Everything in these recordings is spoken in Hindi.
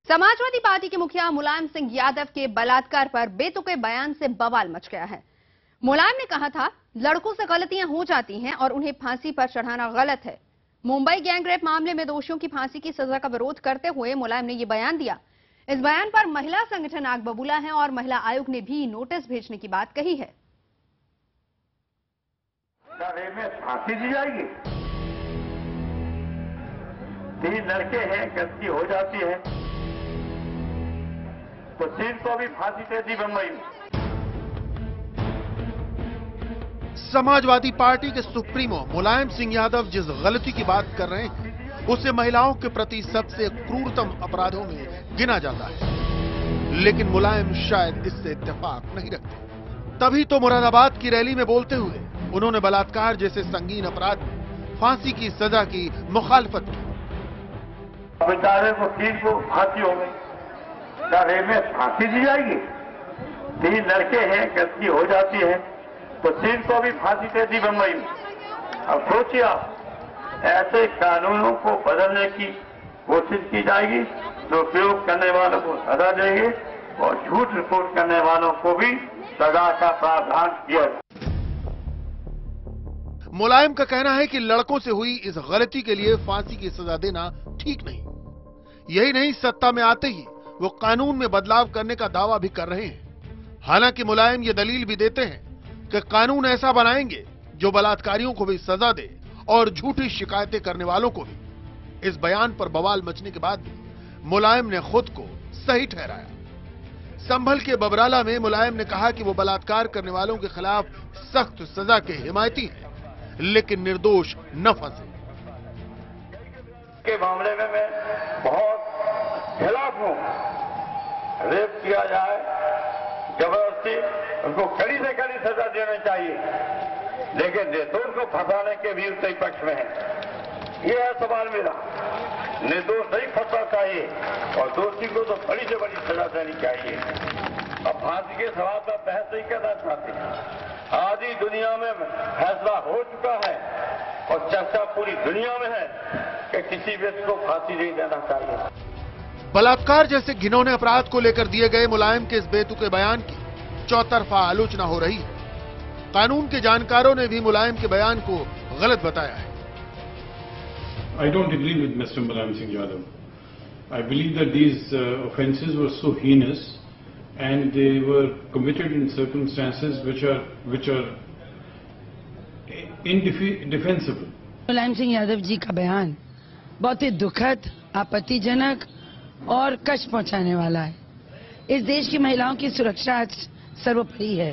समाजवादी पार्टी के मुखिया मुलायम सिंह यादव के बलात्कार पर बेतुके बयान से बवाल मच गया है। मुलायम ने कहा था, लड़कों से गलतियां हो जाती हैं और उन्हें फांसी पर चढ़ाना गलत है। मुंबई गैंगरेप मामले में दोषियों की फांसी की सजा का विरोध करते हुए मुलायम ने यह बयान दिया। इस बयान पर महिला संगठन आग बबूला है और महिला आयोग ने भी नोटिस भेजने की बात कही है। में फांसी दी जाएगी? 3 लड़के हैं, गलती हो जाती है तो 3 को भी फांसी दे दी मुंबई में। समाजवादी पार्टी के सुप्रीमो मुलायम सिंह यादव जिस गलती की बात कर रहे हैं उसे महिलाओं के प्रति सबसे क्रूरतम अपराधों में गिना जाता है, लेकिन मुलायम शायद इससे इत्तेफाक नहीं रखते। तभी तो मुरादाबाद की रैली में बोलते हुए उन्होंने बलात्कार जैसे संगीन अपराध में फांसी की सजा की मुखालफत की। बेचारे को 3 को फांसी हो गई, में फांसी दी जाएगी? 3 लड़के हैं, गलती हो जाती है तो 3 को भी फांसी दे दी मुंबई में। अब सोचिए आप, ऐसे कानूनों को बदलने की कोशिश की जाएगी तो उपयोग करने वालों को सजा देंगे और झूठ रिपोर्ट करने वालों को भी सजा का प्रावधान किया जाए। मुलायम का कहना है कि लड़कों से हुई इस गलती के लिए फांसी की सजा देना ठीक नहीं। यही नहीं, सत्ता में आते ही वो कानून में बदलाव करने का दावा भी कर रहे हैं। हालांकि मुलायम ये दलील भी देते हैं कि कानून ऐसा बनाएंगे जो बलात्कारियों को भी सजा दे और झूठी शिकायतें करने वालों को भी। इस बयान पर बवाल मचने के बाद भी मुलायम ने खुद को सही ठहराया। संभल के बबराला में मुलायम ने कहा कि वो बलात्कार करने वालों के खिलाफ सख्त सजा के हिमायती हैं, लेकिन निर्दोष न फंसे। के मामले में मैं बहुत खिलाफ हूं। रेप किया जाए जबरदस्ती, उनको कड़ी से कड़ी सजा देनी चाहिए, लेकिन निर्दोष को फंसाने के भी उसके पक्ष में है। यह है सवाल मेरा। निर्दोष नहीं फंसना चाहिए और दोषी को तो बड़ी से बड़ी सजा देनी चाहिए। अब फांसी के सवाल पर बहस नहीं करना चाहते। आधी दुनिया में फैसला हो चुका है और चर्चा पूरी दुनिया में है कि किसी व्यक्ति को फांसी नहीं देना चाहिए। बलात्कार जैसे घिनौने अपराध को लेकर दिए गए मुलायम के इस बेतुके बयान की चौतरफा आलोचना हो रही है। कानून के जानकारों ने भी मुलायम के बयान को गलत बताया है। I don't agree with Mr. Mulayam Singh Yadav. I believe that these offences were so heinous and they were committed in circumstances which are indefensible. Mulayam Singh Yadav ji का बयान बहुत ही दुखद, आपत्तिजनक और कष्ट पहुंचाने वाला है। इस देश की महिलाओं की सुरक्षा सर्वोपरि है।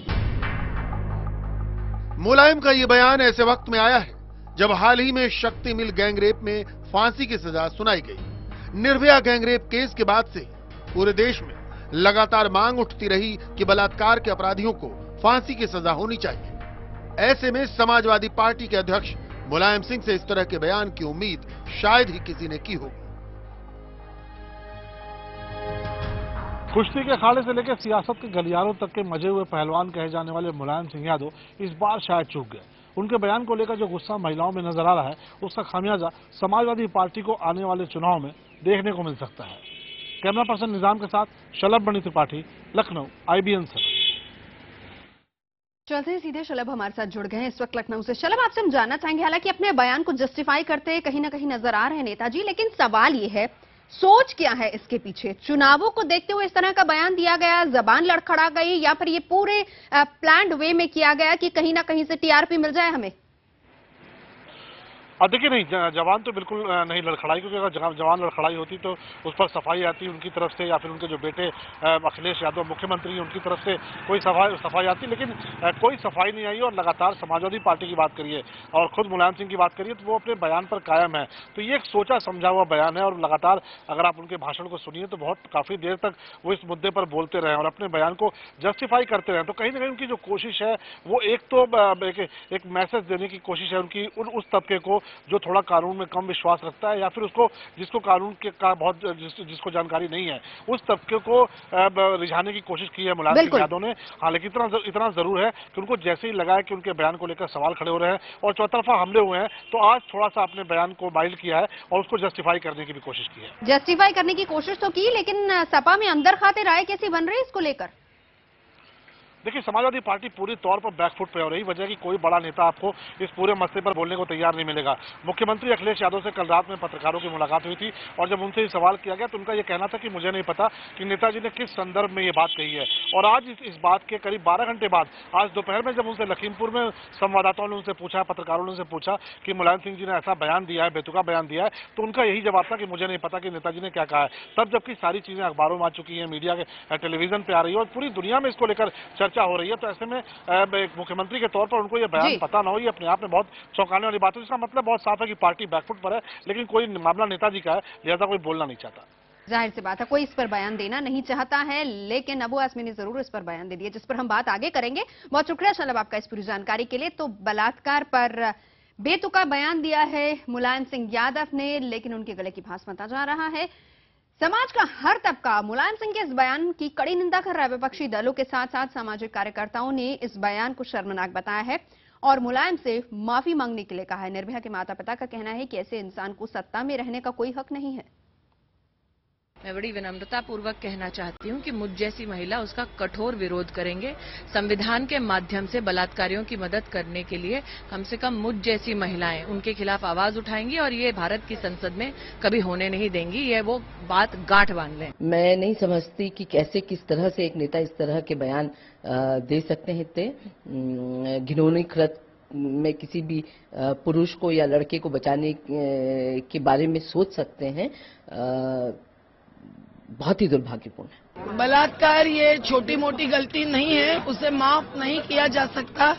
मुलायम का ये बयान ऐसे वक्त में आया है जब हाल ही में शक्ति मिल गैंगरेप में फांसी की सजा सुनाई गई। निर्भया गैंगरेप केस के बाद से पूरे देश में लगातार मांग उठती रही कि बलात्कार के अपराधियों को फांसी की सजा होनी चाहिए। ऐसे में समाजवादी पार्टी के अध्यक्ष मुलायम सिंह से इस तरह के बयान की उम्मीद शायद ही किसी ने की होगी। कुश्ती के अखाड़े से लेकर सियासत के गलियारों तक के मजे हुए पहलवान कहे जाने वाले मुलायम सिंह यादव इस बार शायद चूक गए। उनके बयान को लेकर जो गुस्सा महिलाओं में नजर आ रहा है, उसका खामियाजा समाजवादी पार्टी को आने वाले चुनाव में देखने को मिल सकता है। कैमरा पर्सन निजाम के साथ शलभ बनी त्रिपाठी, लखनऊ, IBN से। चलते हैं सीधे, शलभ हमारे साथ जुड़ गए हैं इस वक्त लखनऊ से। शलभ, आपसे हम जानना चाहेंगे, हालांकि अपने बयान को जस्टिफाई करते कहीं ना कहीं नजर आ रहे हैं नेताजी, लेकिन सवाल ये है, सोच क्या है इसके पीछे? चुनावों को देखते हुए इस तरह का बयान दिया गया, जबान लड़खड़ा गई, या फिर ये पूरे प्लान्ड वे में किया गया कि कहीं ना कहीं से TRP मिल जाए हमें? देखिए, नहीं, जवान तो बिल्कुल नहीं लड़खड़ाई, क्योंकि अगर जवान लड़खड़ाई होती तो उस पर सफाई आती उनकी तरफ से, या फिर उनके जो बेटे अखिलेश यादव मुख्यमंत्री हैं उनकी तरफ से कोई सफाई आती, लेकिन कोई सफाई नहीं आई। और लगातार समाजवादी पार्टी की बात करिए और खुद मुलायम सिंह की बात करिए तो वो अपने बयान पर कायम है। तो ये एक सोचा समझा हुआ बयान है और लगातार अगर आप उनके भाषण को सुनिए तो काफी देर तक वो इस मुद्दे पर बोलते रहे और अपने बयान को जस्टिफाई करते रहे। तो कहीं ना कहीं उनकी जो कोशिश है वो एक तो एक मैसेज देने की कोशिश है उनकी उस तबके को जो थोड़ा कानून में कम विश्वास रखता है या फिर उसको जिसको कानून के का बहुत जिसको जानकारी नहीं है, उस तबके को रिझाने की कोशिश की है मुलायम सिंह यादव ने। हाँ, लेकिन इतना जरूर है कि उनको जैसे ही लगा है कि उनके बयान को लेकर सवाल खड़े हो रहे हैं और चौतरफा हमले हुए हैं, तो आज थोड़ा सा अपने बयान को माइल्ड किया है और उसको जस्टिफाई करने की भी कोशिश की है। जस्टिफाई करने की कोशिश तो की, लेकिन सपा में अंदर खाते राय कैसी बन रही है इसको लेकर? देखिए, समाजवादी पार्टी पूरी तौर पर बैकफुट पे हो रही वजह कि कोई बड़ा नेता आपको इस पूरे मसले पर बोलने को तैयार नहीं मिलेगा। मुख्यमंत्री अखिलेश यादव से कल रात में पत्रकारों की मुलाकात हुई थी और जब उनसे सवाल किया गया तो उनका यह कहना था कि मुझे नहीं पता कि नेताजी ने किस संदर्भ में ये बात कही है। और आज इस बात के करीब 12 घंटे बाद आज दोपहर में जब उनसे लखीमपुर में संवाददाताओं ने उनसे पूछा, पत्रकारों ने उनसे पूछा कि मुलायम सिंह जी ने ऐसा बयान दिया है, बेतुका बयान दिया है, तो उनका यही जवाब था कि मुझे नहीं पता कि नेताजी ने क्या कहा है। तब जबकि सारी चीजें अखबारों में आ चुकी हैं, मीडिया के टेलीविजन पे आ रही है और पूरी दुनिया में इसको लेकर चर्चा हो रही है, तो ऐसे एक मुख्यमंत्री के तौर पर उनको ये बयान पता ना हो, ये अपने आप में बहुत चौंकाने वाली बात है। इसका मतलब बहुत साफ है कि पार्टी बैकफुट पर है, लेकिन कोई मामला नेताजी का है, लिहाजा कोई बोलना नहीं चाहता। जाहिर सी बात है, कोई इस पर बयान देना नहीं चाहता है, लेकिन अबू आसमी ने जरूर इस पर बयान दे दिया, जिस पर हम बात आगे करेंगे। बहुत शुक्रिया शलभ आपका इस पूरी जानकारी के लिए। तो बलात्कार पर बेतुका बयान दिया है मुलायम सिंह यादव ने, लेकिन उनके गले की फांस बनता जा रहा है। समाज का हर तबका मुलायम सिंह के इस बयान की कड़ी निंदा कर रहा है। विपक्षी दलों के साथ साथ सामाजिक कार्यकर्ताओं ने इस बयान को शर्मनाक बताया है और मुलायम से माफी मांगने के लिए कहा है। निर्भया के माता पिता का कहना है कि ऐसे इंसान को सत्ता में रहने का कोई हक नहीं है। मैं बड़ी विनम्रता पूर्वक कहना चाहती हूं कि मुझ जैसी महिला उसका कठोर विरोध करेंगे। संविधान के माध्यम से बलात्कारियों की मदद करने के लिए कम से कम मुझ जैसी महिलाएं उनके खिलाफ आवाज उठाएंगी और ये भारत की संसद में कभी होने नहीं देंगी। ये वो बात गांठ बांध लें। मैं नहीं समझती कि कैसे किस तरह से एक नेता इस तरह के बयान दे सकते हैं। इतने घिनौनी कृत में किसी भी पुरुष को या लड़के को बचाने के बारे में सोच सकते हैं, बहुत ही दुर्भाग्यपूर्ण है। बलात्कार ये छोटी मोटी गलती नहीं है, उसे माफ नहीं किया जा सकता,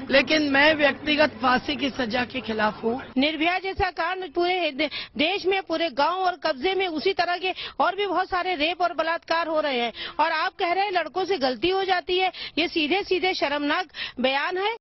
लेकिन मैं व्यक्तिगत फांसी की सजा के खिलाफ हूँ। निर्भया जैसा कांड पूरे देश में, पूरे गांव और कब्जे में उसी तरह के और भी बहुत सारे रेप और बलात्कार हो रहे हैं और आप कह रहे हैं लड़कों से गलती हो जाती है। ये सीधे सीधे शर्मनाक बयान है।